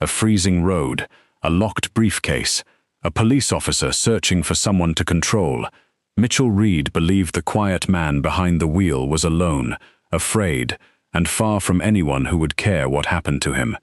a freezing road, a locked briefcase, a police officer searching for someone to control. Mitchell Reed believed the quiet man behind the wheel was alone, afraid, and far from anyone who would care what happened to him.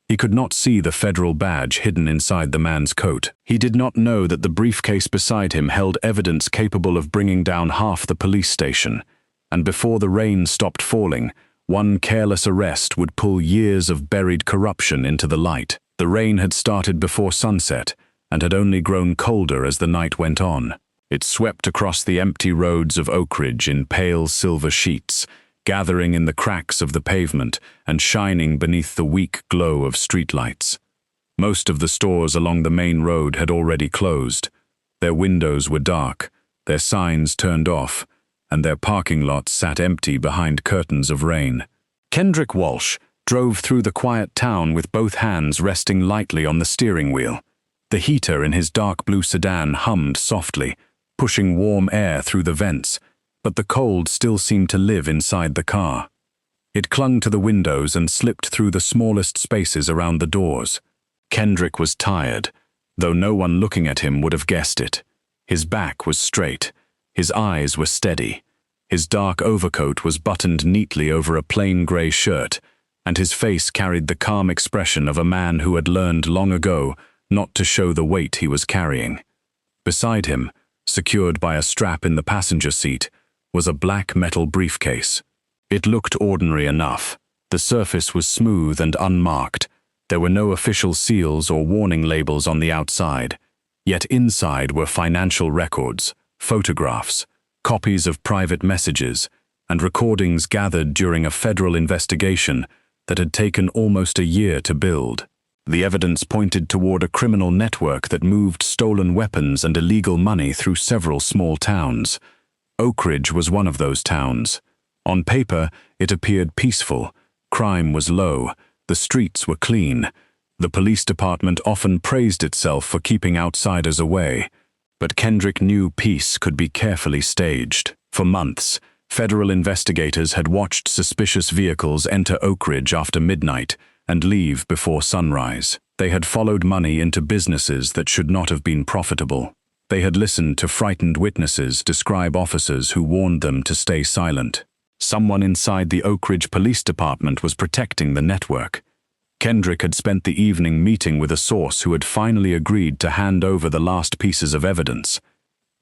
He could not see the federal badge hidden inside the man's coat. He did not know that the briefcase beside him held evidence capable of bringing down half the police station. And before the rain stopped falling, one careless arrest would pull years of buried corruption into the light. The rain had started before sunset and had only grown colder as the night went on. It swept across the empty roads of Oakridge in pale silver sheets, gathering in the cracks of the pavement and shining beneath the weak glow of streetlights. Most of the stores along the main road had already closed. Their windows were dark, their signs turned off, and their parking lots sat empty behind curtains of rain. Kendrick Walsh drove through the quiet town with both hands resting lightly on the steering wheel. The heater in his dark blue sedan hummed softly, pushing warm air through the vents, but the cold still seemed to live inside the car. It clung to the windows and slipped through the smallest spaces around the doors. Kendrick was tired, though no one looking at him would have guessed it. His back was straight, his eyes were steady, his dark overcoat was buttoned neatly over a plain grey shirt, and his face carried the calm expression of a man who had learned long ago not to show the weight he was carrying. Beside him, secured by a strap in the passenger seat, was a black metal briefcase. It looked ordinary enough. The surface was smooth and unmarked. There were no official seals or warning labels on the outside. Yet inside were financial records, photographs, copies of private messages, and recordings gathered during a federal investigation that had taken almost a year to build. The evidence pointed toward a criminal network that moved stolen weapons and illegal money through several small towns. Oakridge was one of those towns. On paper, it appeared peaceful. Crime was low. The streets were clean. The police department often praised itself for keeping outsiders away. But Kendrick knew peace could be carefully staged. For months, federal investigators had watched suspicious vehicles enter Oakridge after midnight and leave before sunrise. They had followed money into businesses that should not have been profitable. They had listened to frightened witnesses describe officers who warned them to stay silent. Someone inside the Oakridge Police Department was protecting the network. Kendrick had spent the evening meeting with a source who had finally agreed to hand over the last pieces of evidence.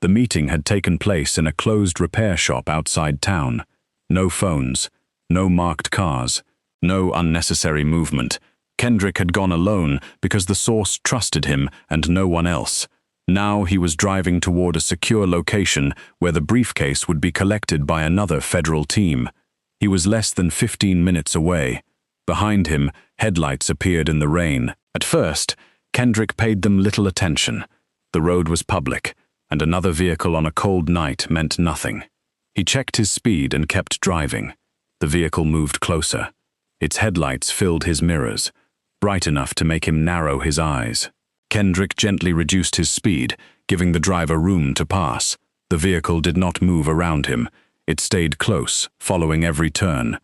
The meeting had taken place in a closed repair shop outside town. No phones, no marked cars, no unnecessary movement. Kendrick had gone alone because the source trusted him and no one else. Now he was driving toward a secure location where the briefcase would be collected by another federal team. He was less than 15 minutes away. Behind him, headlights appeared in the rain. At first, Kendrick paid them little attention. The road was public, and another vehicle on a cold night meant nothing. He checked his speed and kept driving. The vehicle moved closer. Its headlights filled his mirrors, bright enough to make him narrow his eyes. Kendrick gently reduced his speed, giving the driver room to pass. The vehicle did not move around him. It stayed close, following every turn.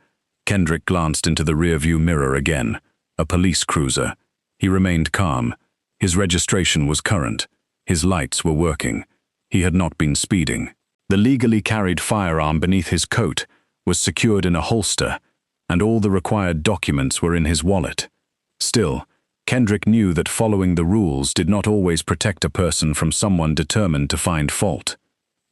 Kendrick glanced into the rearview mirror again. A police cruiser. He remained calm. His registration was current. His lights were working. He had not been speeding. The legally carried firearm beneath his coat was secured in a holster, and all the required documents were in his wallet. Still, Kendrick knew that following the rules did not always protect a person from someone determined to find fault.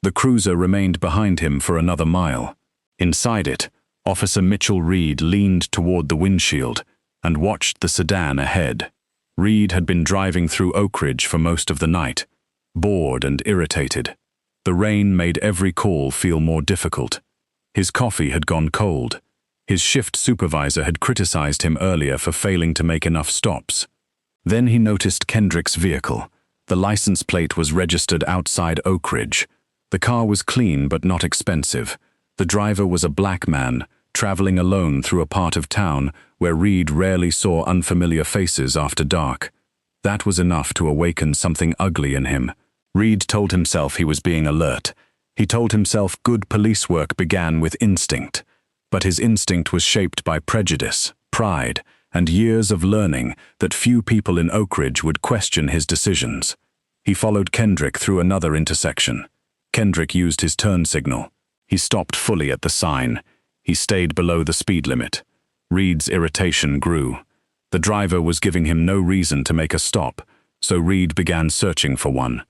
The cruiser remained behind him for another mile. Inside it, Officer Mitchell Reed leaned toward the windshield and watched the sedan ahead. Reed had been driving through Oakridge for most of the night, bored and irritated. The rain made every call feel more difficult. His coffee had gone cold. His shift supervisor had criticized him earlier for failing to make enough stops. Then he noticed Kendrick's vehicle. The license plate was registered outside Oakridge. The car was clean but not expensive. The driver was a black man, traveling alone through a part of town where Reed rarely saw unfamiliar faces after dark. That was enough to awaken something ugly in him. Reed told himself he was being alert. He told himself good police work began with instinct. But his instinct was shaped by prejudice, pride, and years of learning that few people in Oakridge would question his decisions. He followed Kendrick through another intersection. Kendrick used his turn signal. He stopped fully at the sign. He stayed below the speed limit. Reed's irritation grew. The driver was giving him no reason to make a stop, so Reed began searching for one.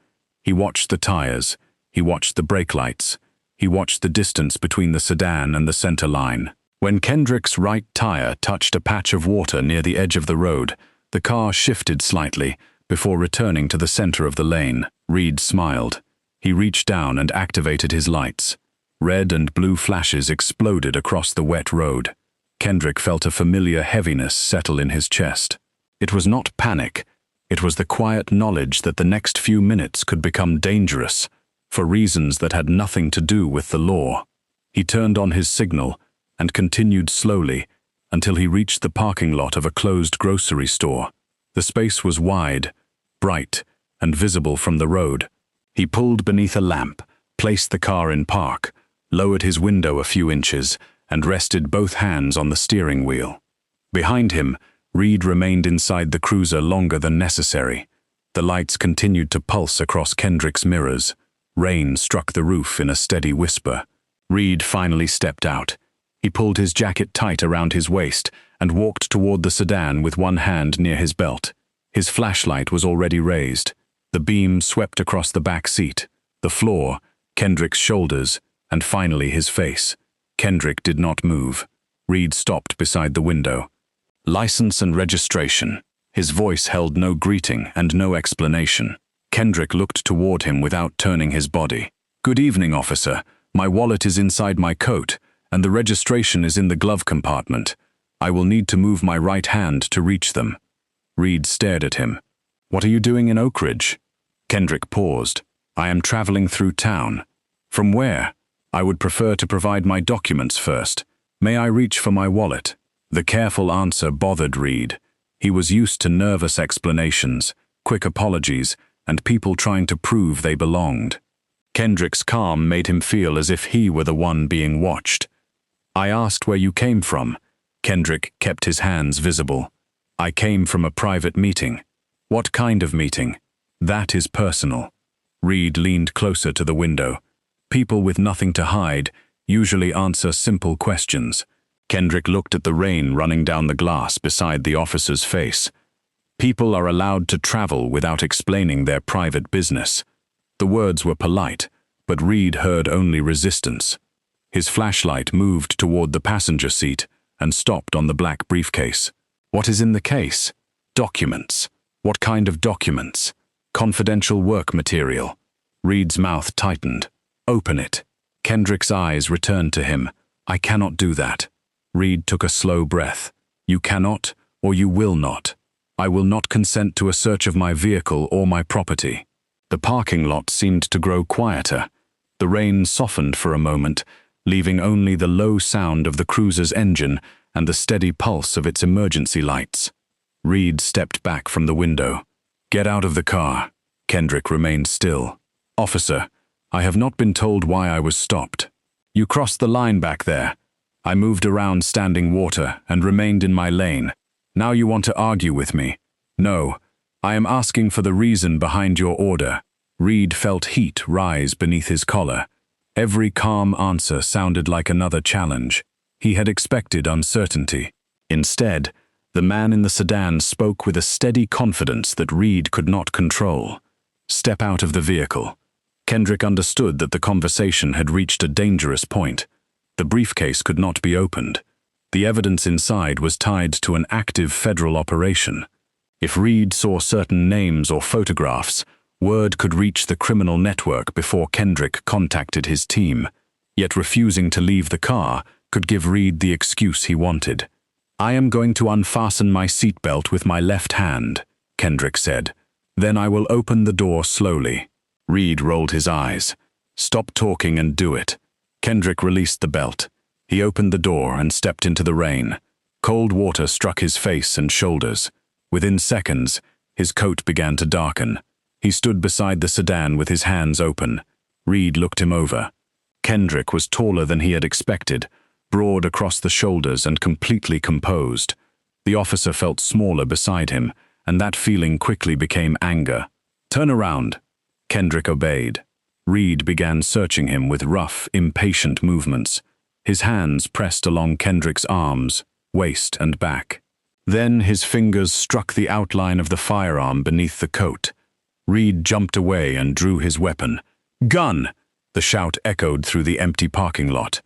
He watched the tires. He watched the brake lights. He watched the distance between the sedan and the center line. When Kendrick's right tire touched a patch of water near the edge of the road, the car shifted slightly before returning to the center of the lane. Reed smiled. He reached down and activated his lights. Red and blue flashes exploded across the wet road. Kendrick felt a familiar heaviness settle in his chest. It was not panic. It was the quiet knowledge that the next few minutes could become dangerous, for reasons that had nothing to do with the law. He turned on his signal and continued slowly until he reached the parking lot of a closed grocery store. The space was wide, bright, and visible from the road. He pulled beneath a lamp, placed the car in park, lowered his window a few inches, and rested both hands on the steering wheel. Behind him, Reed remained inside the cruiser longer than necessary. The lights continued to pulse across Kendrick's mirrors. Rain struck the roof in a steady whisper. Reed finally stepped out. He pulled his jacket tight around his waist and walked toward the sedan with one hand near his belt. His flashlight was already raised. The beam swept across the back seat, the floor, Kendrick's shoulders, and finally his face. Kendrick did not move. Reed stopped beside the window. License and registration. His voice held no greeting and no explanation. Kendrick looked toward him without turning his body. "Good evening, officer. My wallet is inside my coat, and the registration is in the glove compartment. I will need to move my right hand to reach them." Reed stared at him. "What are you doing in Oakridge?" Kendrick paused. "I am traveling through town." "From where?" "I would prefer to provide my documents first. May I reach for my wallet?" The careful answer bothered Reed. He was used to nervous explanations, quick apologies, and people trying to prove they belonged. Kendrick's calm made him feel as if he were the one being watched. "I asked where you came from." Kendrick kept his hands visible. "I came from a private meeting." "What kind of meeting?" "That is personal." Reed leaned closer to the window. People with nothing to hide usually answer simple questions. Kendrick looked at the rain running down the glass beside the officer's face. People are allowed to travel without explaining their private business. The words were polite, but Reed heard only resistance. His flashlight moved toward the passenger seat and stopped on the black briefcase. "What is in the case?" "Documents." "What kind of documents?" "Confidential work material." Reed's mouth tightened. "Open it." Kendrick's eyes returned to him. "I cannot do that." Reed took a slow breath. "You cannot, or you will not. I will not consent to a search of my vehicle or my property." The parking lot seemed to grow quieter. The rain softened for a moment, leaving only the low sound of the cruiser's engine and the steady pulse of its emergency lights. Reed stepped back from the window. "Get out of the car." Kendrick remained still. "Officer, I have not been told why I was stopped." "You crossed the line back there." "I moved around standing water and remained in my lane. Now you want to argue with me." "No, I am asking for the reason behind your order." Reed felt heat rise beneath his collar. Every calm answer sounded like another challenge. He had expected uncertainty. Instead, the man in the sedan spoke with a steady confidence that Reed could not control. "Step out of the vehicle." Kendrick understood that the conversation had reached a dangerous point. The briefcase could not be opened. The evidence inside was tied to an active federal operation. If Reed saw certain names or photographs, word could reach the criminal network before Kendrick contacted his team. Yet refusing to leave the car could give Reed the excuse he wanted. "I am going to unfasten my seatbelt with my left hand," Kendrick said. "Then I will open the door slowly." Reed rolled his eyes. "Stop talking and do it." Kendrick released the belt. He opened the door and stepped into the rain. Cold water struck his face and shoulders. Within seconds, his coat began to darken. He stood beside the sedan with his hands open. Reed looked him over. Kendrick was taller than he had expected, broad across the shoulders and completely composed. The officer felt smaller beside him, and that feeling quickly became anger. "Turn around." Kendrick obeyed. Reed began searching him with rough, impatient movements. His hands pressed along Kendrick's arms, waist and back. Then his fingers struck the outline of the firearm beneath the coat. Reed jumped away and drew his weapon. "Gun!" The shout echoed through the empty parking lot.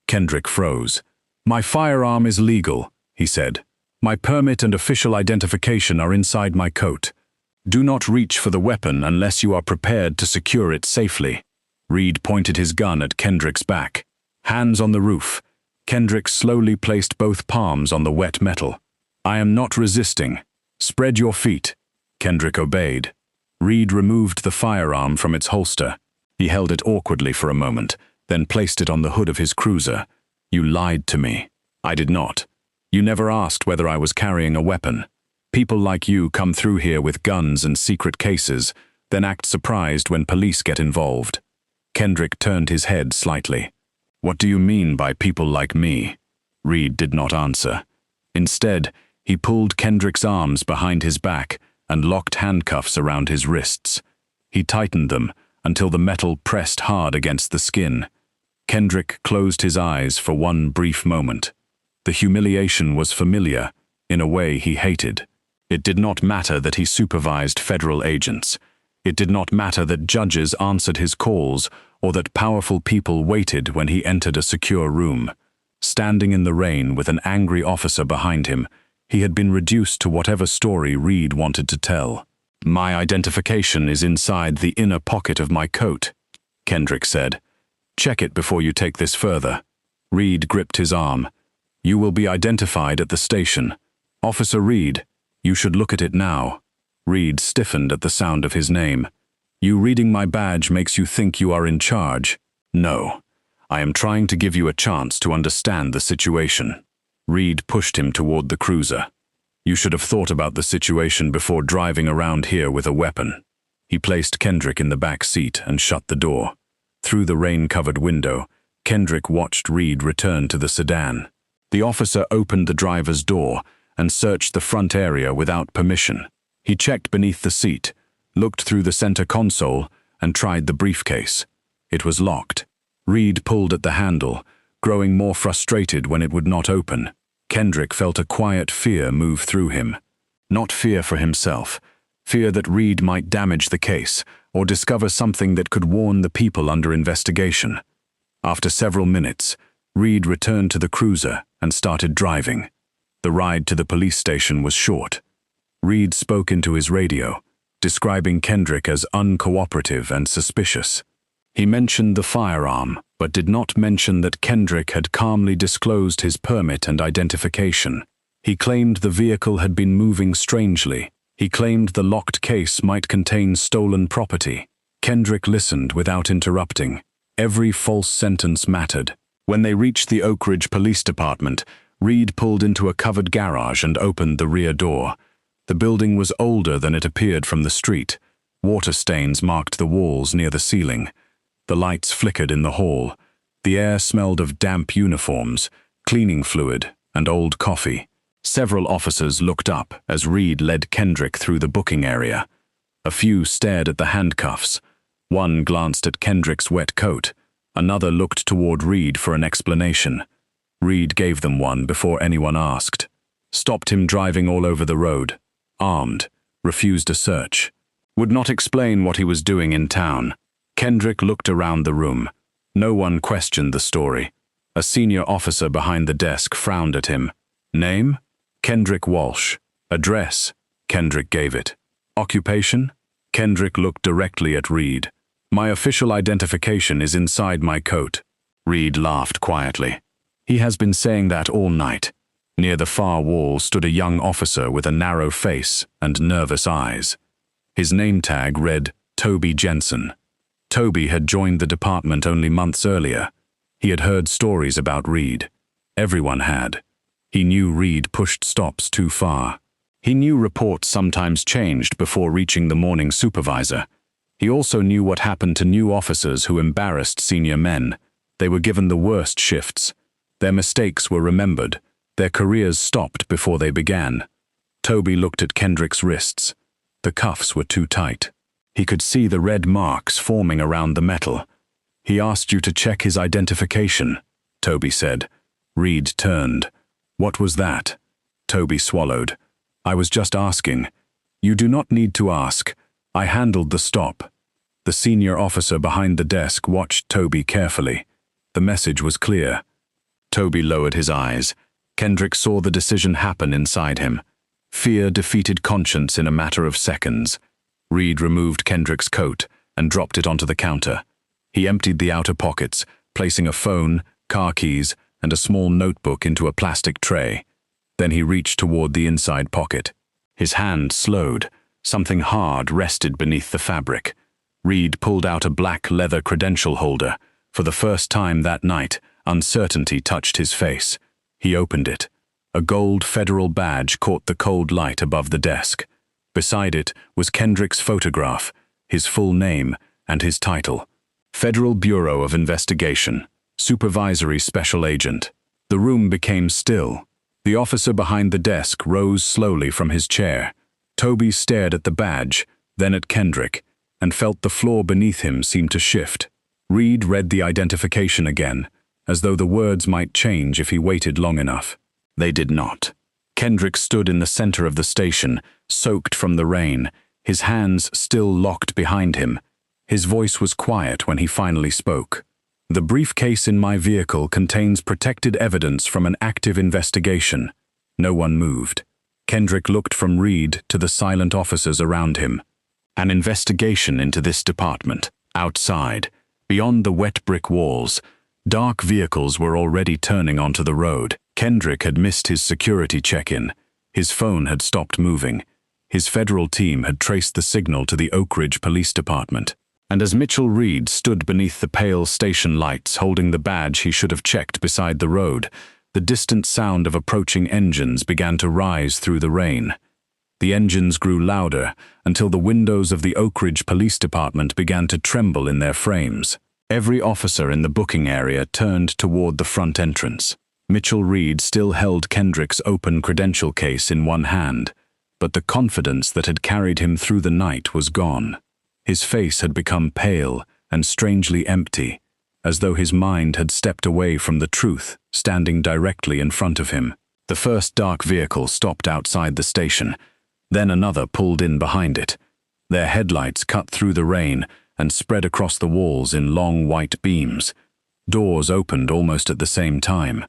Kendrick froze. "My firearm is legal," he said. "My permit and official identification are inside my coat. Do not reach for the weapon unless you are prepared to secure it safely." Reed pointed his gun at Kendrick's back. Hands on the roof. Kendrick slowly placed both palms on the wet metal. "I am not resisting. Spread your feet." Kendrick obeyed. Reed removed the firearm from its holster. He held it awkwardly for a moment, then placed it on the hood of his cruiser. "You lied to me." "I did not. You never asked whether I was carrying a weapon. People like you come through here with guns and secret cases, then act surprised when police get involved." Kendrick turned his head slightly. "What do you mean by people like me?" Reed did not answer. Instead, he pulled Kendrick's arms behind his back and locked handcuffs around his wrists. He tightened them until the metal pressed hard against the skin. Kendrick closed his eyes for one brief moment. The humiliation was familiar, in a way he hated. It did not matter that he supervised federal agents. It did not matter that judges answered his calls or that powerful people waited when he entered a secure room. Standing in the rain with an angry officer behind him, he had been reduced to whatever story Reed wanted to tell. "My identification is inside the inner pocket of my coat," Kendrick said. "Check it before you take this further." Reed gripped his arm. "You will be identified at the station. Officer Reed, you should look at it now." Reed stiffened at the sound of his name. "You reading my badge makes you think you are in charge." "No. I am trying to give you a chance to understand the situation." Reed pushed him toward the cruiser. "You should have thought about the situation before driving around here with a weapon." He placed Kendrick in the back seat and shut the door. Through the rain-covered window, Kendrick watched Reed return to the sedan. The officer opened the driver's door and searched the front area without permission. He checked beneath the seat, looked through the center console, and tried the briefcase. It was locked. Reed pulled at the handle, growing more frustrated when it would not open. Kendrick felt a quiet fear move through him. Not fear for himself, fear that Reed might damage the case or discover something that could warn the people under investigation. After several minutes, Reed returned to the cruiser and started driving. The ride to the police station was short. Reed spoke into his radio, describing Kendrick as uncooperative and suspicious. He mentioned the firearm, but did not mention that Kendrick had calmly disclosed his permit and identification. He claimed the vehicle had been moving strangely. He claimed the locked case might contain stolen property. Kendrick listened without interrupting. Every false sentence mattered. When they reached the Oakridge Police Department, Reed pulled into a covered garage and opened the rear door. The building was older than it appeared from the street. Water stains marked the walls near the ceiling. The lights flickered in the hall. The air smelled of damp uniforms, cleaning fluid, and old coffee. Several officers looked up as Reed led Kendrick through the booking area. A few stared at the handcuffs. One glanced at Kendrick's wet coat. Another looked toward Reed for an explanation. Reed gave them one before anyone asked. Stopped him driving all over the road. Armed. Refused a search. Would not explain what he was doing in town. Kendrick looked around the room. No one questioned the story. A senior officer behind the desk frowned at him. Name? Kendrick Walsh. Address? Kendrick gave it. Occupation? Kendrick looked directly at Reed. My official identification is inside my coat. Reed laughed quietly. He has been saying that all night. Near the far wall stood a young officer with a narrow face and nervous eyes. His name tag read Toby Jensen. Toby had joined the department only months earlier. He had heard stories about Reed. Everyone had. He knew Reed pushed stops too far. He knew reports sometimes changed before reaching the morning supervisor. He also knew what happened to new officers who embarrassed senior men. They were given the worst shifts. Their mistakes were remembered. Their careers stopped before they began. Toby looked at Kendrick's wrists. The cuffs were too tight. He could see the red marks forming around the metal. "He asked you to check his identification," Toby said. Reed turned. "What was that?" Toby swallowed. "I was just asking." "You do not need to ask. I handled the stop." The senior officer behind the desk watched Toby carefully. The message was clear. Toby lowered his eyes. Kendrick saw the decision happen inside him. Fear defeated conscience in a matter of seconds. Reed removed Kendrick's coat and dropped it onto the counter. He emptied the outer pockets, placing a phone, car keys, and a small notebook into a plastic tray. Then he reached toward the inside pocket. His hand slowed. Something hard rested beneath the fabric. Reed pulled out a black leather credential holder. For the first time that night, uncertainty touched his face. He opened it. A gold federal badge caught the cold light above the desk. Beside it was Kendrick's photograph, his full name, and his title. Federal Bureau of Investigation, Supervisory Special Agent. The room became still. The officer behind the desk rose slowly from his chair. Toby stared at the badge, then at Kendrick, and felt the floor beneath him seem to shift. Reed read the identification again, as though the words might change if he waited long enough. They did not. Kendrick stood in the center of the station, soaked from the rain, his hands still locked behind him. His voice was quiet when he finally spoke. "The briefcase in my vehicle contains protected evidence from an active investigation." No one moved. Kendrick looked from Reed to the silent officers around him. "An investigation into this department." Outside, beyond the wet brick walls, dark vehicles were already turning onto the road. Kendrick had missed his security check-in. His phone had stopped moving. His federal team had traced the signal to the Oakridge Police Department. And as Mitchell Reed stood beneath the pale station lights holding the badge he should have checked beside the road, the distant sound of approaching engines began to rise through the rain. The engines grew louder until the windows of the Oakridge Police Department began to tremble in their frames. Every officer in the booking area turned toward the front entrance. Mitchell Reed still held Kendrick's open credential case in one hand, but the confidence that had carried him through the night was gone. His face had become pale and strangely empty, as though his mind had stepped away from the truth standing directly in front of him. The first dark vehicle stopped outside the station. Then another pulled in behind it. Their headlights cut through the rain and spread across the walls in long white beams. Doors opened almost at the same time.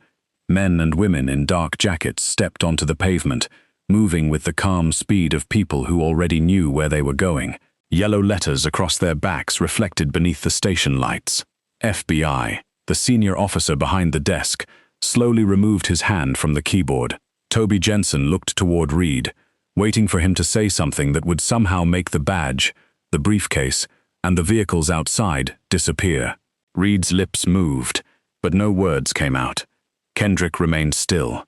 Men and women in dark jackets stepped onto the pavement, moving with the calm speed of people who already knew where they were going. Yellow letters across their backs reflected beneath the station lights. FBI. The senior officer behind the desk slowly removed his hand from the keyboard. Toby Jensen looked toward Reed, waiting for him to say something that would somehow make the badge, the briefcase, and the vehicles outside disappear. Reed's lips moved, but no words came out. Kendrick remained still.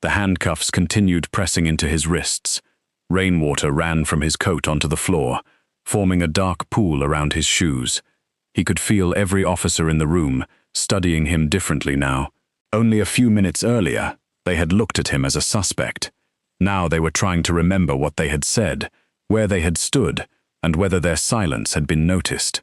The handcuffs continued pressing into his wrists. Rainwater ran from his coat onto the floor, forming a dark pool around his shoes. He could feel every officer in the room, studying him differently now. Only a few minutes earlier, they had looked at him as a suspect. Now they were trying to remember what they had said, where they had stood, and whether their silence had been noticed.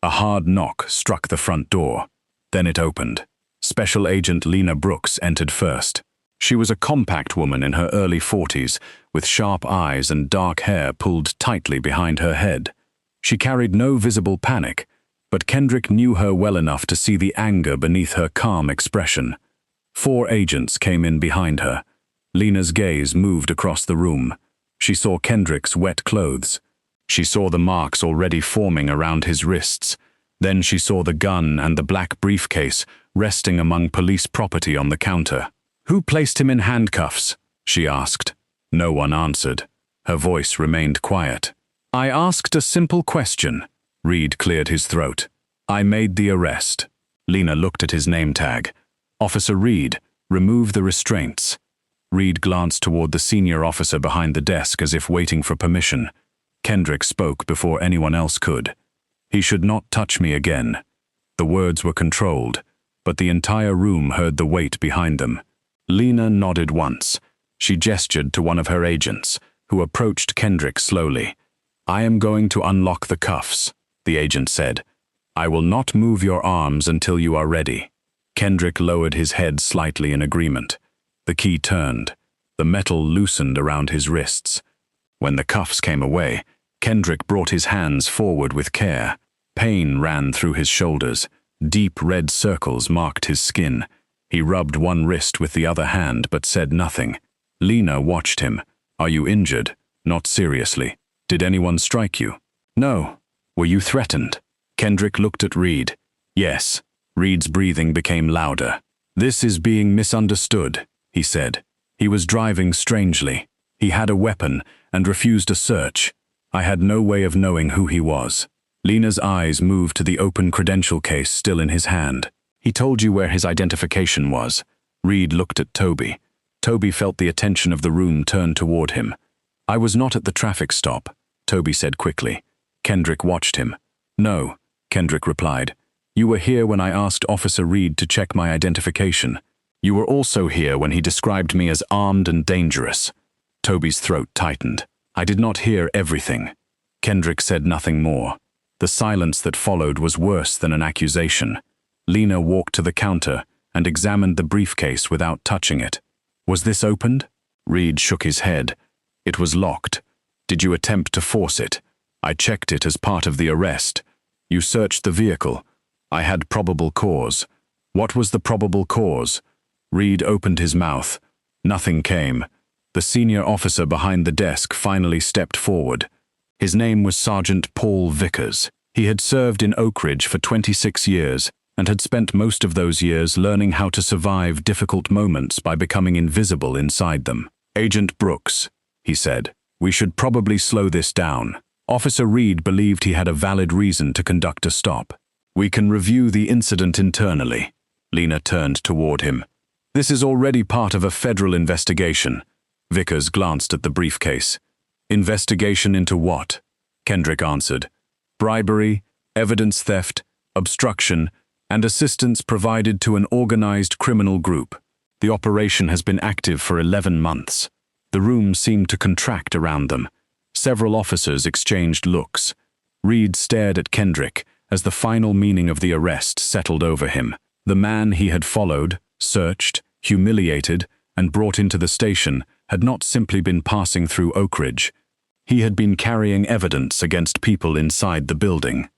A hard knock struck the front door. Then it opened. Special Agent Lena Brooks entered first. She was a compact woman in her early 40s, with sharp eyes and dark hair pulled tightly behind her head. She carried no visible panic, but Kendrick knew her well enough to see the anger beneath her calm expression. 4 agents came in behind her. Lena's gaze moved across the room. She saw Kendrick's wet clothes. She saw the marks already forming around his wrists. Then she saw the gun and the black briefcase resting among police property on the counter. "Who placed him in handcuffs?" she asked. No one answered. Her voice remained quiet. "I asked a simple question." Reed cleared his throat. "I made the arrest." Lena looked at his name tag. "Officer Reed, remove the restraints." Reed glanced toward the senior officer behind the desk as if waiting for permission. Kendrick spoke before anyone else could. "He should not touch me again." The words were controlled, but the entire room heard the weight behind them. Lena nodded once. She gestured to one of her agents, who approached Kendrick slowly. "I am going to unlock the cuffs," the agent said. "I will not move your arms until you are ready." Kendrick lowered his head slightly in agreement. The key turned. The metal loosened around his wrists. When the cuffs came away, Kendrick brought his hands forward with care. Pain ran through his shoulders. Deep red circles marked his skin. He rubbed one wrist with the other hand but said nothing. Lena watched him. "Are you injured?" "Not seriously." "Did anyone strike you?" "No." "Were you threatened?" Kendrick looked at Reed. "Yes." Reed's breathing became louder. "This is being misunderstood," he said. "He was driving strangely. He had a weapon and refused a search. I had no way of knowing who he was." Lena's eyes moved to the open credential case still in his hand. "He told you where his identification was." Reed looked at Toby. Toby felt the attention of the room turn toward him. "I was not at the traffic stop," Toby said quickly. Kendrick watched him. "No," Kendrick replied. "You were here when I asked Officer Reed to check my identification. You were also here when he described me as armed and dangerous." Toby's throat tightened. "I did not hear everything." Kendrick said nothing more. The silence that followed was worse than an accusation. Lena walked to the counter and examined the briefcase without touching it. "Was this opened?" Reed shook his head. "It was locked. Did you attempt to force it?" "I checked it as part of the arrest." "You searched the vehicle." "I had probable cause." "What was the probable cause?" Reed opened his mouth. Nothing came. The senior officer behind the desk finally stepped forward. His name was Sergeant Paul Vickers. He had served in Oakridge for 26 years and had spent most of those years learning how to survive difficult moments by becoming invisible inside them. "Agent Brooks," he said, "we should probably slow this down." Officer Reed believed he had a valid reason to conduct a stop. "We can review the incident internally." Lena turned toward him. "This is already part of a federal investigation." Vickers glanced at the briefcase. "Investigation into what?" Kendrick answered. "Bribery, evidence theft, obstruction, and assistance provided to an organized criminal group. The operation has been active for 11 months. The room seemed to contract around them. Several officers exchanged looks. Reed stared at Kendrick as the final meaning of the arrest settled over him. The man he had followed, searched, humiliated, and brought into the station had not simply been passing through Oakridge. He had been carrying evidence against people inside the building.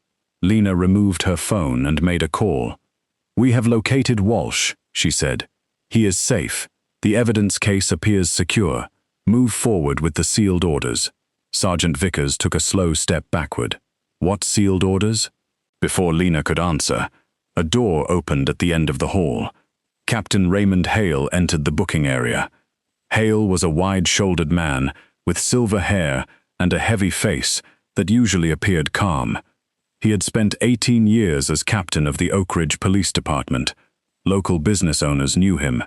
Lena removed her phone and made a call. "We have located Walsh," she said. "He is safe. The evidence case appears secure. Move forward with the sealed orders." Sergeant Vickers took a slow step backward. "What sealed orders?" Before Lena could answer, a door opened at the end of the hall. Captain Raymond Hale entered the booking area. Hale was a wide-shouldered man with silver hair and a heavy face that usually appeared calm. He had spent 18 years as captain of the Oakridge Police Department. Local business owners knew him.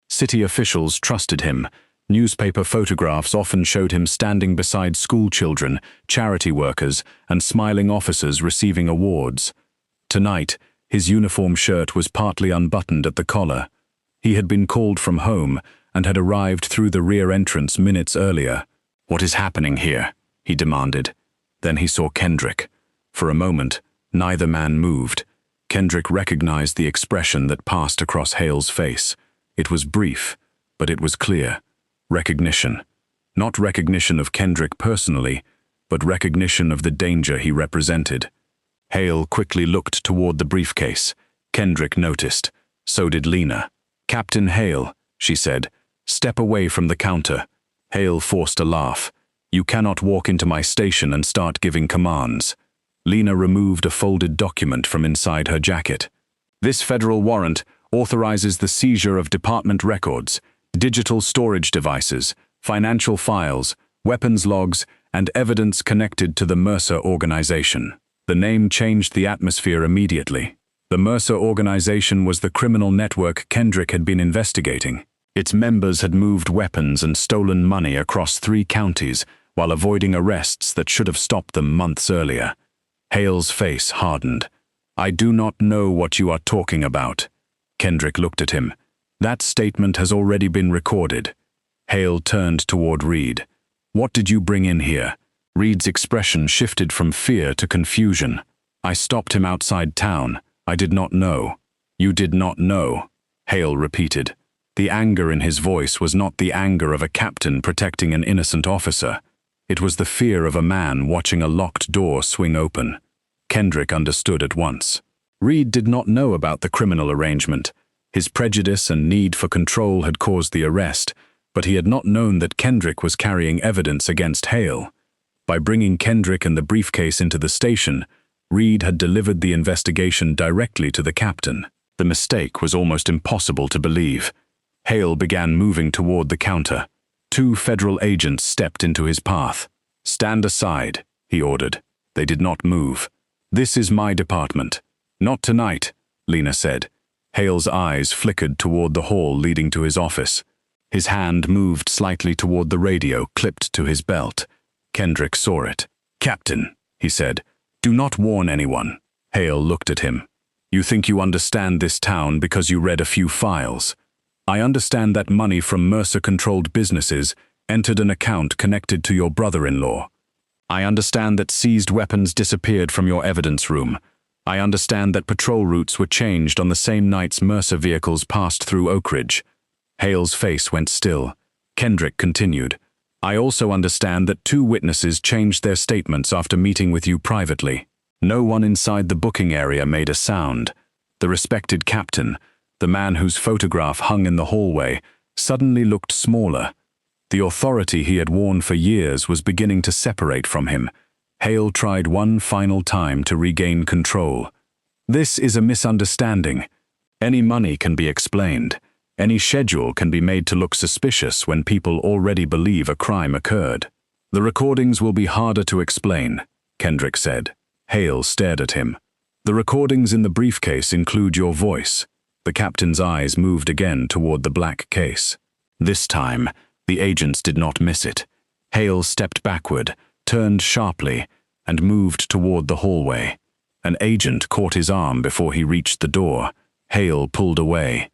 City officials trusted him. Newspaper photographs often showed him standing beside school children, charity workers, and smiling officers receiving awards. Tonight, his uniform shirt was partly unbuttoned at the collar. He had been called from home and had arrived through the rear entrance minutes earlier. "What is happening here?" he demanded. Then he saw Kendrick. For a moment, neither man moved. Kendrick recognized the expression that passed across Hale's face. It was brief, but it was clear. Recognition. Not recognition of Kendrick personally, but recognition of the danger he represented. Hale quickly looked toward the briefcase. Kendrick noticed. So did Lena. "Captain Hale," she said, "step away from the counter." Hale forced a laugh. "You cannot walk into my station and start giving commands." Lena removed a folded document from inside her jacket. "This federal warrant authorizes the seizure of department records, digital storage devices, financial files, weapons logs, and evidence connected to the Mercer organization." The name changed the atmosphere immediately. The Mercer organization was the criminal network Kendrick had been investigating. Its members had moved weapons and stolen money across 3 counties while avoiding arrests that should have stopped them months earlier. Hale's face hardened. "I do not know what you are talking about." Kendrick looked at him. That statement has already been recorded. Hale turned toward Reed. What did you bring in here? Reed's expression shifted from fear to confusion. I stopped him outside town. I did not know. You did not know, Hale repeated. The anger in his voice was not the anger of a captain protecting an innocent officer. It was the fear of a man watching a locked door swing open. Kendrick understood at once. Reed did not know about the criminal arrangement. His prejudice and need for control had caused the arrest, but he had not known that Kendrick was carrying evidence against Hale. By bringing Kendrick and the briefcase into the station, Reed had delivered the investigation directly to the captain. The mistake was almost impossible to believe. Hale began moving toward the counter. 2 federal agents stepped into his path. Stand aside, he ordered. They did not move. This is my department. Not tonight, Lena said. Hale's eyes flickered toward the hall leading to his office. His hand moved slightly toward the radio clipped to his belt. Kendrick saw it. Captain, he said, do not warn anyone. Hale looked at him. You think you understand this town because you read a few files. I understand that money from Mercer-controlled businesses entered an account connected to your brother-in-law. I understand that seized weapons disappeared from your evidence room. I understand that patrol routes were changed on the same nights Mercer vehicles passed through Oakridge. Hale's face went still. Kendrick continued. I also understand that 2 witnesses changed their statements after meeting with you privately. No one inside the booking area made a sound. The respected captain, the man whose photograph hung in the hallway, suddenly looked smaller. The authority he had worn for years was beginning to separate from him. Hale tried one final time to regain control. This is a misunderstanding. Any money can be explained. Any schedule can be made to look suspicious when people already believe a crime occurred. The recordings will be harder to explain, Kendrick said. Hale stared at him. The recordings in the briefcase include your voice. The captain's eyes moved again toward the black case. This time, the agents did not miss it. Hale stepped backward, turned sharply, and moved toward the hallway. An agent caught his arm before he reached the door. Hale pulled away.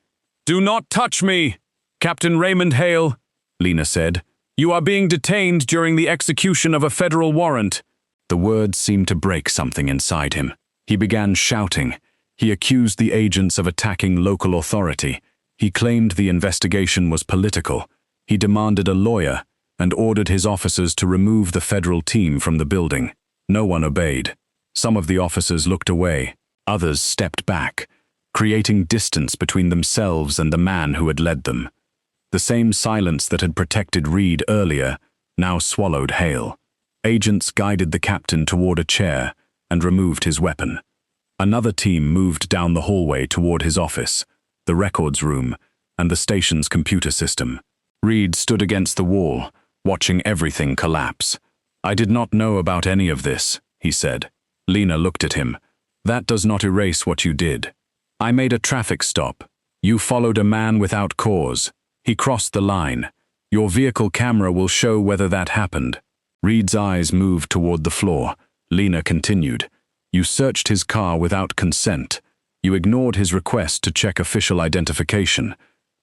Do not touch me, Captain Raymond Hale, Lena said. You are being detained during the execution of a federal warrant. The words seemed to break something inside him. He began shouting. He accused the agents of attacking local authority. He claimed the investigation was political. He demanded a lawyer and ordered his officers to remove the federal team from the building. No one obeyed. Some of the officers looked away. Others stepped back, creating distance between themselves and the man who had led them. The same silence that had protected Reed earlier now swallowed Hale. Agents guided the captain toward a chair and removed his weapon. Another team moved down the hallway toward his office, the records room, and the station's computer system. Reed stood against the wall, watching everything collapse. I did not know about any of this, he said. Lena looked at him. That does not erase what you did. I made a traffic stop. You followed a man without cause. He crossed the line. Your vehicle camera will show whether that happened. Reed's eyes moved toward the floor. Lena continued. You searched his car without consent. You ignored his request to check official identification.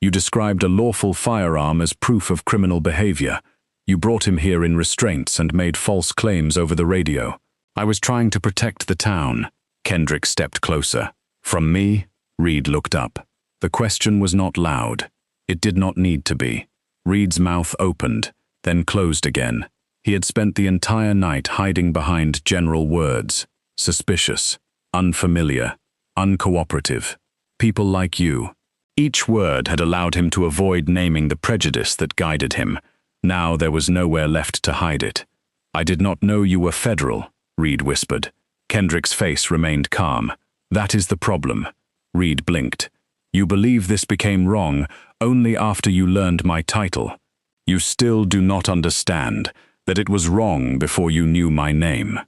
You described a lawful firearm as proof of criminal behavior. You brought him here in restraints and made false claims over the radio. I was trying to protect the town. Kendrick stepped closer. From me? Reed looked up. The question was not loud. It did not need to be. Reed's mouth opened, then closed again. He had spent the entire night hiding behind general words. Suspicious, unfamiliar, uncooperative. People like you. Each word had allowed him to avoid naming the prejudice that guided him. Now there was nowhere left to hide it. I did not know you were federal, Reed whispered. Kendrick's face remained calm. That is the problem. Reed blinked. You believe this became wrong only after you learned my title. You still do not understand that it was wrong before you knew my name.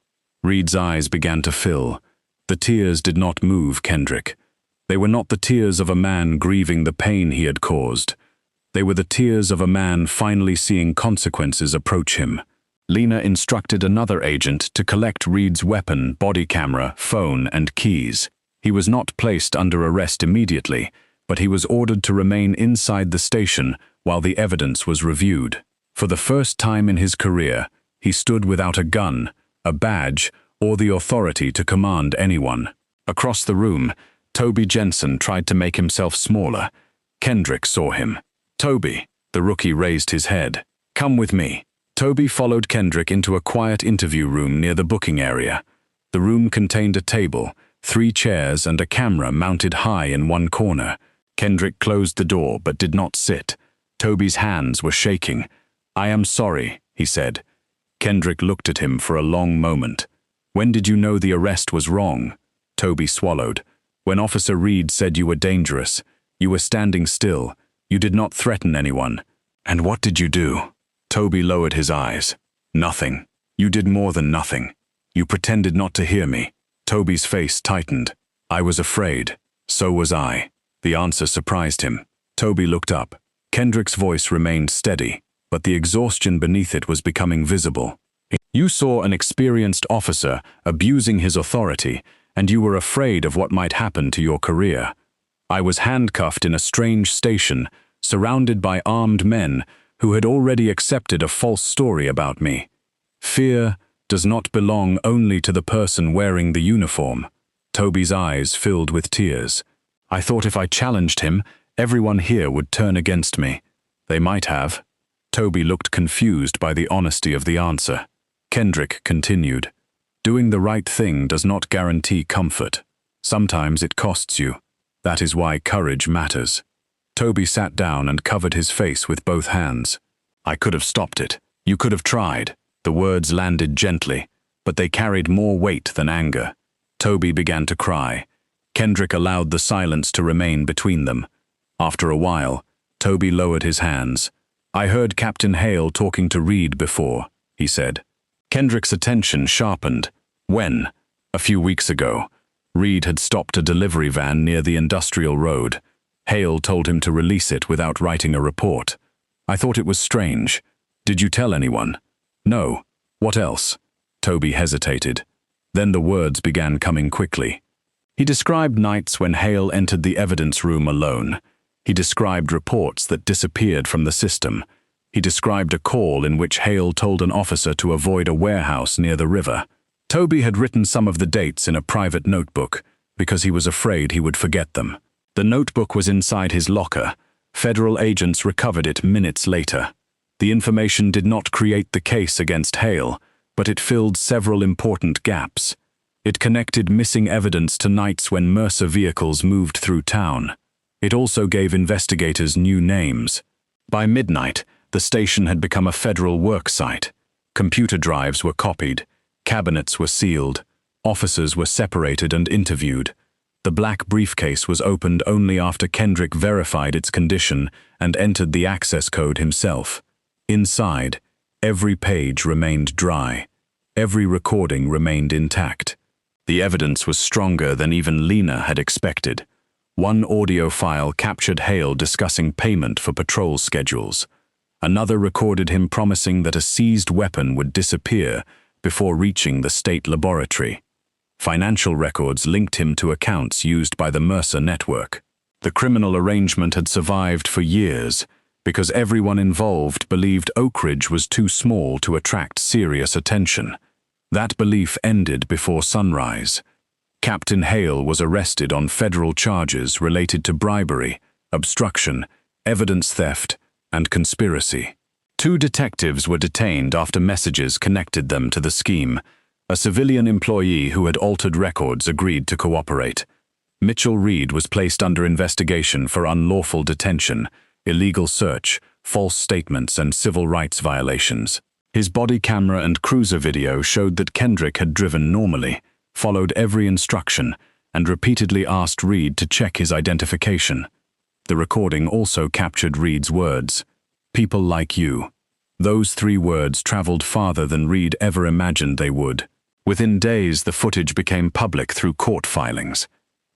Reed's eyes began to fill. The tears did not move Kendrick. They were not the tears of a man grieving the pain he had caused. They were the tears of a man finally seeing consequences approach him. Lena instructed another agent to collect Reed's weapon, body camera, phone, and keys. He was not placed under arrest immediately. but he was ordered to remain inside the station while the evidence was reviewed. For the first time in his career, he stood without a gun, a badge, or the authority to command anyone. Across the room, Toby Jensen tried to make himself smaller. Kendrick saw him. "Toby," the rookie raised his head. "Come with me." Toby followed Kendrick into a quiet interview room near the booking area. The room contained a table, 3 chairs, and a camera mounted high in one corner. Kendrick closed the door but did not sit. Toby's hands were shaking. "I am sorry," he said. Kendrick looked at him for a long moment. "When did you know the arrest was wrong?" Toby swallowed. "When Officer Reed said you were dangerous. You were standing still. You did not threaten anyone. And what did you do?" Toby lowered his eyes. "Nothing. You did more than nothing. You pretended not to hear me." Toby's face tightened. "I was afraid. So was I." The answer surprised him. Toby looked up. Kendrick's voice remained steady, but the exhaustion beneath it was becoming visible. "You saw an experienced officer abusing his authority, and you were afraid of what might happen to your career. I was handcuffed in a strange station, surrounded by armed men who had already accepted a false story about me. Fear does not belong only to the person wearing the uniform." Toby's eyes filled with tears. "I thought if I challenged him, everyone here would turn against me. They might have." Toby looked confused by the honesty of the answer. Kendrick continued, "Doing the right thing does not guarantee comfort. Sometimes it costs you. That is why courage matters." Toby sat down and covered his face with both hands. "I could have stopped it. You could have tried." The words landed gently, but they carried more weight than anger. Toby began to cry. Kendrick allowed the silence to remain between them. After a while, Toby lowered his hands. "I heard Captain Hale talking to Reed before," he said. Kendrick's attention sharpened. "When?" "A few weeks ago. Reed had stopped a delivery van near the industrial road. Hale told him to release it without writing a report. I thought it was strange. Did you tell anyone?" "No. What else?" Toby hesitated. Then the words began coming quickly. He described nights when Hale entered the evidence room alone. He described reports that disappeared from the system. He described a call in which Hale told an officer to avoid a warehouse near the river. Toby had written some of the dates in a private notebook because he was afraid he would forget them. The notebook was inside his locker. Federal agents recovered it minutes later. The information did not create the case against Hale, but it filled several important gaps. It connected missing evidence to nights when Mercer vehicles moved through town. It also gave investigators new names. By midnight, the station had become a federal work site. Computer drives were copied, cabinets were sealed, officers were separated and interviewed. The black briefcase was opened only after Kendrick verified its condition and entered the access code himself. Inside, every page remained dry. Every recording remained intact. The evidence was stronger than even Lena had expected. One audio file captured Hale discussing payment for patrol schedules. Another recorded him promising that a seized weapon would disappear before reaching the state laboratory. Financial records linked him to accounts used by the Mercer network. The criminal arrangement had survived for years because everyone involved believed Oakridge was too small to attract serious attention. That belief ended before sunrise. Captain Hale was arrested on federal charges related to bribery, obstruction, evidence theft, and conspiracy. 2 detectives were detained after messages connected them to the scheme. A civilian employee who had altered records agreed to cooperate. Mitchell Reed was placed under investigation for unlawful detention, illegal search, false statements, and civil rights violations. His body camera and cruiser video showed that Kendrick had driven normally, followed every instruction, and repeatedly asked Reed to check his identification. The recording also captured Reed's words, "People like you." Those 3 words traveled farther than Reed ever imagined they would. Within days, the footage became public through court filings.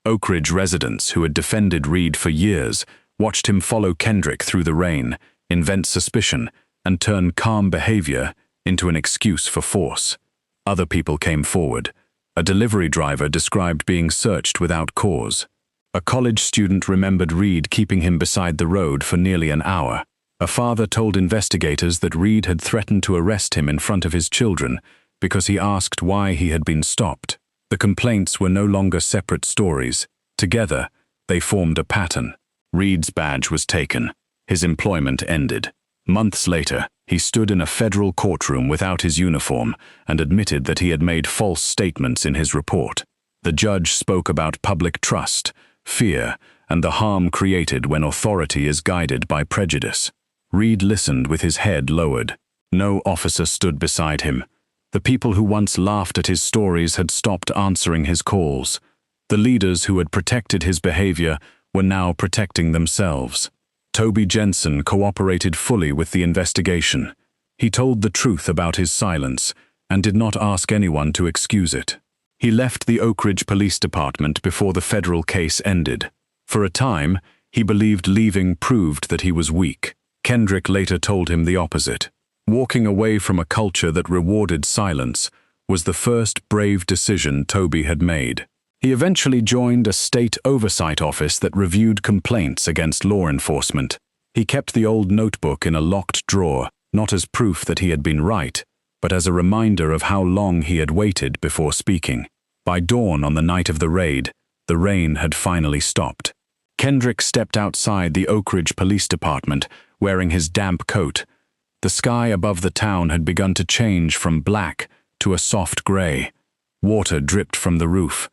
Oakridge residents who had defended Reed for years watched him follow Kendrick through the rain, invent suspicion, and turn calm behavior into an excuse for force. Other people came forward. A delivery driver described being searched without cause. A college student remembered Reed keeping him beside the road for nearly an hour. A father told investigators that Reed had threatened to arrest him in front of his children because he asked why he had been stopped. The complaints were no longer separate stories. Together, they formed a pattern. Reed's badge was taken. His employment ended. Months later, he stood in a federal courtroom without his uniform and admitted that he had made false statements in his report. The judge spoke about public trust, fear, and the harm created when authority is guided by prejudice. Reed listened with his head lowered. No officer stood beside him. The people who once laughed at his stories had stopped answering his calls. The leaders who had protected his behavior were now protecting themselves. Toby Jensen cooperated fully with the investigation. He told the truth about his silence and did not ask anyone to excuse it. He left the Oakridge Police Department before the federal case ended. For a time, he believed leaving proved that he was weak. Kendrick later told him the opposite. Walking away from a culture that rewarded silence was the first brave decision Toby had made. He eventually joined a state oversight office that reviewed complaints against law enforcement. He kept the old notebook in a locked drawer, not as proof that he had been right, but as a reminder of how long he had waited before speaking. By dawn on the night of the raid, the rain had finally stopped. Kendrick stepped outside the Oakridge Police Department, wearing his damp coat. The sky above the town had begun to change from black to a soft gray. Water dripped from the roof.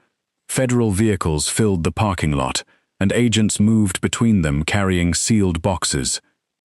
Federal vehicles filled the parking lot, and agents moved between them carrying sealed boxes.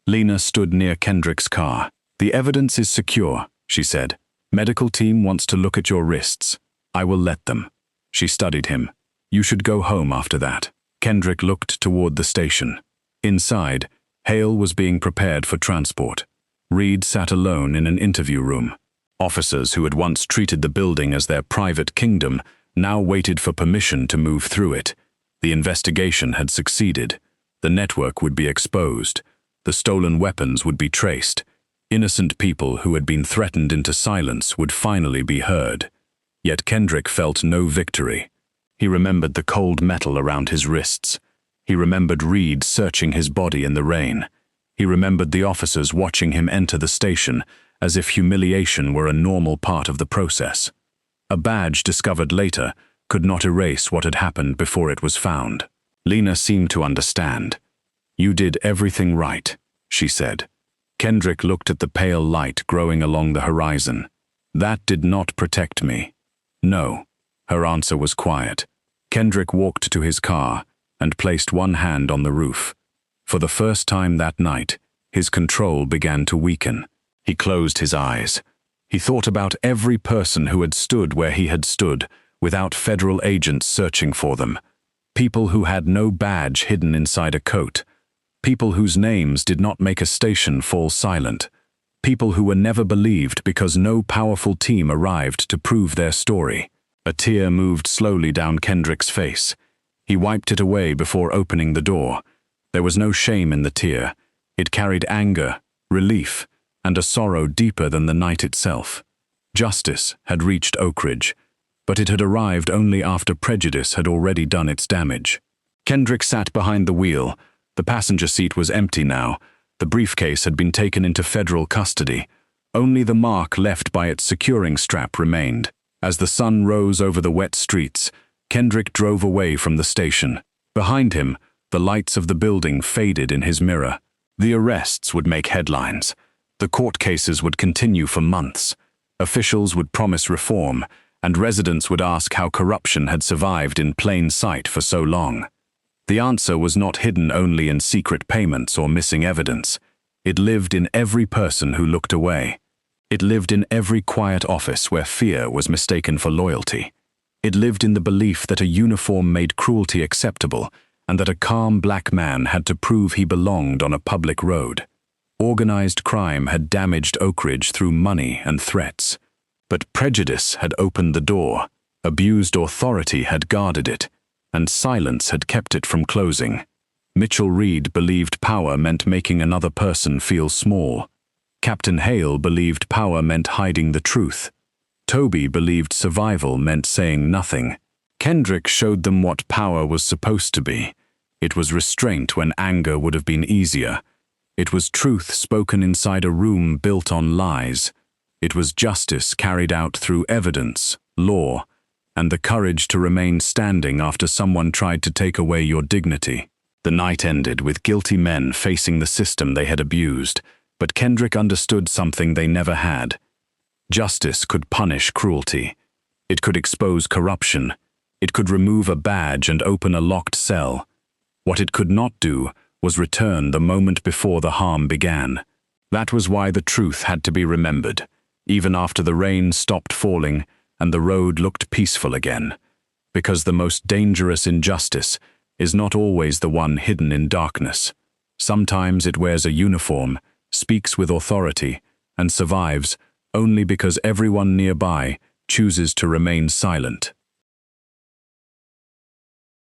Lena stood near Kendrick's car. "The evidence is secure," she said. "Medical team wants to look at your wrists. I will let them." She studied him. "You should go home after that." Kendrick looked toward the station. Inside, Hale was being prepared for transport. Reed sat alone in an interview room. Officers who had once treated the building as their private kingdom now waited for permission to move through it. The investigation had succeeded. The network would be exposed. The stolen weapons would be traced. Innocent people who had been threatened into silence would finally be heard. Yet Kendrick felt no victory. He remembered the cold metal around his wrists. He remembered Reed searching his body in the rain. He remembered the officers watching him enter the station as if humiliation were a normal part of the process. A badge discovered later could not erase what had happened before it was found. Lena seemed to understand. "You did everything right," she said. Kendrick looked at the pale light growing along the horizon. "That did not protect me." "No." Her answer was quiet. Kendrick walked to his car and placed one hand on the roof. For the first time that night, his control began to weaken. He closed his eyes. He thought about every person who had stood where he had stood, without federal agents searching for them. People who had no badge hidden inside a coat. People whose names did not make a station fall silent. People who were never believed because no powerful team arrived to prove their story. A tear moved slowly down Kendrick's face. He wiped it away before opening the door. There was no shame in the tear. It carried anger, relief, and a sorrow deeper than the night itself. Justice had reached Oakridge, but it had arrived only after prejudice had already done its damage. Kendrick sat behind the wheel. The passenger seat was empty now. The briefcase had been taken into federal custody. Only the mark left by its securing strap remained. As the sun rose over the wet streets, Kendrick drove away from the station. Behind him, the lights of the building faded in his mirror. The arrests would make headlines. The court cases would continue for months. Officials would promise reform, and residents would ask how corruption had survived in plain sight for so long. The answer was not hidden only in secret payments or missing evidence. It lived in every person who looked away. It lived in every quiet office where fear was mistaken for loyalty. It lived in the belief that a uniform made cruelty acceptable, and that a calm black man had to prove he belonged on a public road. Organized crime had damaged Oakridge through money and threats. But prejudice had opened the door, abused authority had guarded it, and silence had kept it from closing. Mitchell Reed believed power meant making another person feel small. Captain Hale believed power meant hiding the truth. Toby believed survival meant saying nothing. Kendrick showed them what power was supposed to be. It was restraint when anger would have been easier. It was truth spoken inside a room built on lies. It was justice carried out through evidence, law, and the courage to remain standing after someone tried to take away your dignity. The night ended with guilty men facing the system they had abused, but Kendrick understood something they never had. Justice could punish cruelty. It could expose corruption. It could remove a badge and open a locked cell. What it could not do was return the moment before the harm began. That was why the truth had to be remembered, even after the rain stopped falling and the road looked peaceful again. Because the most dangerous injustice is not always the one hidden in darkness. Sometimes it wears a uniform, speaks with authority, and survives only because everyone nearby chooses to remain silent.